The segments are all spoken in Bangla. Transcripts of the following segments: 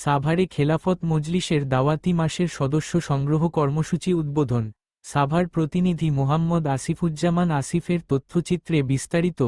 সাভারে খেলাফত মজলিসের দাওয়াতি মাসের সদস্য সংগ্রহ কর্মসূচি উদ্বোধন। সাভার প্রতিনিধি মোহাম্মদ আসিফুজ্জামান আসিফের তথ্যচিত্রে বিস্তারিত।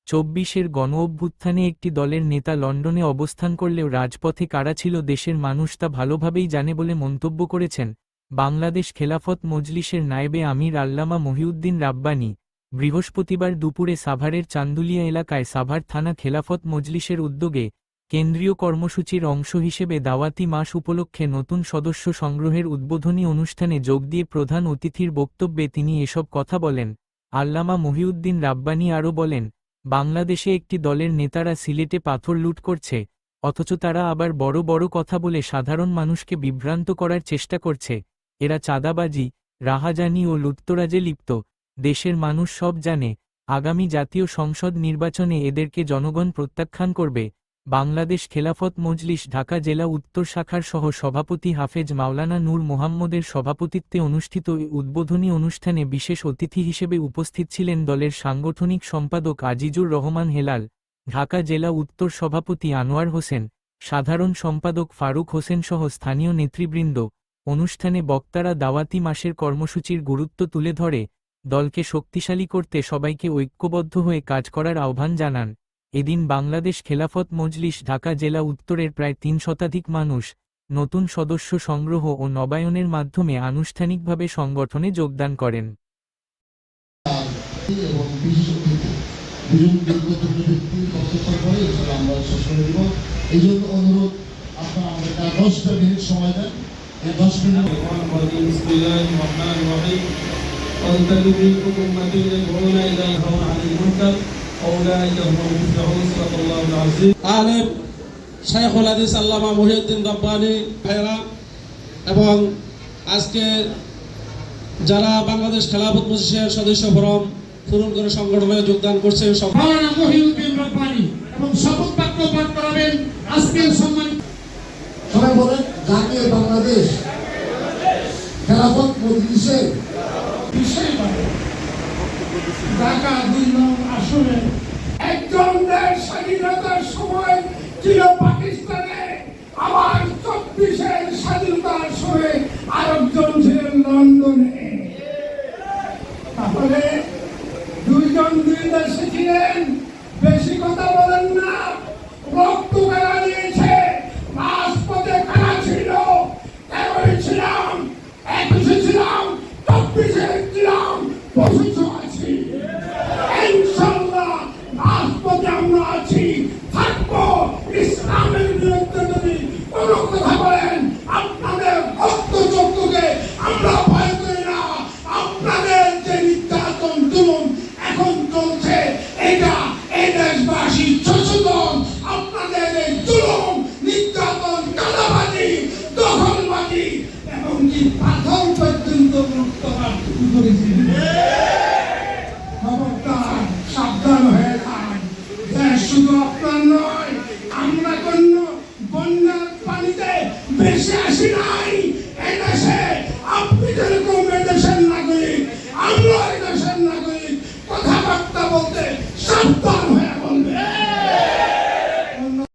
২৪-এর গণঅভ্যুত্থানে একটি দলের নেতা লন্ডনে অবস্থান করলেও রাজপথে কারা ছিল দেশের মানুষ তা ভালোভাবেই জানে বলে মন্তব্য করেছেন বাংলাদেশ খেলাফত মজলিসের নায়েবে আমির আল্লামা মহিউদ্দিন রাব্বানী। বৃহস্পতিবার দুপুরে সাভারের চান্দুলিয়া এলাকায় সাভার থানা খেলাফত মজলিসের উদ্যোগে কেন্দ্রীয় কর্মসূচির অংশ হিসেবে দাওয়াতি মাস উপলক্ষে নতুন সদস্য সংগ্রহের উদ্বোধনী অনুষ্ঠানে যোগ দিয়ে প্রধান অতিথির বক্তব্যে তিনি এসব কথা বলেন। আল্লামা মহিউদ্দিন রাব্বানী আরও বলেন, বাংলাদেশে একটি দলের নেতারা সিলেটে পাথর লুট করছে, অথচ তারা আবার বড় বড় কথা বলে সাধারণ মানুষকে বিভ্রান্ত করার চেষ্টা করছে। এরা চাঁদাবাজি, রাহাজানি ও লুটতরাজে লিপ্ত। দেশের মানুষ সব জানে। আগামী জাতীয় সংসদ নির্বাচনে এদেরকে জনগণ প্রত্যাখ্যান করবে। বাংলাদেশ খেলাফত মজলিস ঢাকা জেলা উত্তর শাখার সহ সভাপতি হাফেজ মাওলানা নূর মোহাম্মদের সভাপতিত্বে অনুষ্ঠিত এই উদ্বোধনী অনুষ্ঠানে বিশেষ অতিথি হিসেবে উপস্থিত ছিলেন দলের সাংগঠনিক সম্পাদক আজিজুর রহমান হেলাল, ঢাকা জেলা উত্তর সভাপতি আনোয়ার হোসেন, সাধারণ সম্পাদক ফারুক হোসেন সহ স্থানীয় নেতৃবৃন্দ। অনুষ্ঠানে বক্তারা দাওয়াতি মাসের কর্মসূচির গুরুত্ব তুলে ধরে দলকে শক্তিশালী করতে সবাইকে ঐক্যবদ্ধ হয়ে কাজ করার আহ্বান জানান। এদিন বাংলাদেশ খেলাফত মজলিস ঢাকা জেলা উত্তরের প্রায় ৩ শতাধিক মানুষ নতুন সদস্য সংগ্রহ ও নবায়নের মাধ্যমে আনুষ্ঠানিকভাবে সংগঠনে যোগদান করেন। আলেম শাইখুল হাদিস আল্লামা মহিউদ্দিন রাব্বানী ভাইরা এবং আজকে যারা বাংলাদেশ খেলাফত মজলিসের সদস্য ফরম পূরণ করে সংগঠনে যোগদান করছে মাওলানা মহিউদ্দিন রাব্বানী এবং শপথ বাক্য পাঠ করাবেন আজকের সম্মানিত সবাই বলেন জাতীয় বাংলাদেশ খেলাফত মজলিসের বিষয় ঢাকা ২ নং আসনে একজন দেশ স্বাধীনতার সময় ছিল পাকিস্তানে, আবার ২৪-এর স্বাধীনতার সময় আরেকজন ছিলেন লন্ডনে। তাহলে দুইজন দুই দেশে ছিলেন। বেশি কথা বলেন না। রক্ত কারা দিয়েছে, রাজপথে কারা ছিল, ১৩ ছিলাম, ২১ ছিলাম, ২৪ ছিলাম, ২৫ আছি। ইনশাআল্লাহ রাজপথে আমরা আছি, থাকবো। ইসলামের বিরুদ্ধে যদি কোনো কথা বলেন, আপনাদের রক্তচক্ষুকে আমরা ভয় করি না। আপনাদের যে নির্যাতন জুলুম এখন চলছে, এটা এই দেশবাসী সচেতন। আপনাদের এই জুলুম, নির্যাতন, চাঁদাবাজি, দখলবাজি এবং কি পাথর পর্যন্ত মুক্ত করেছি।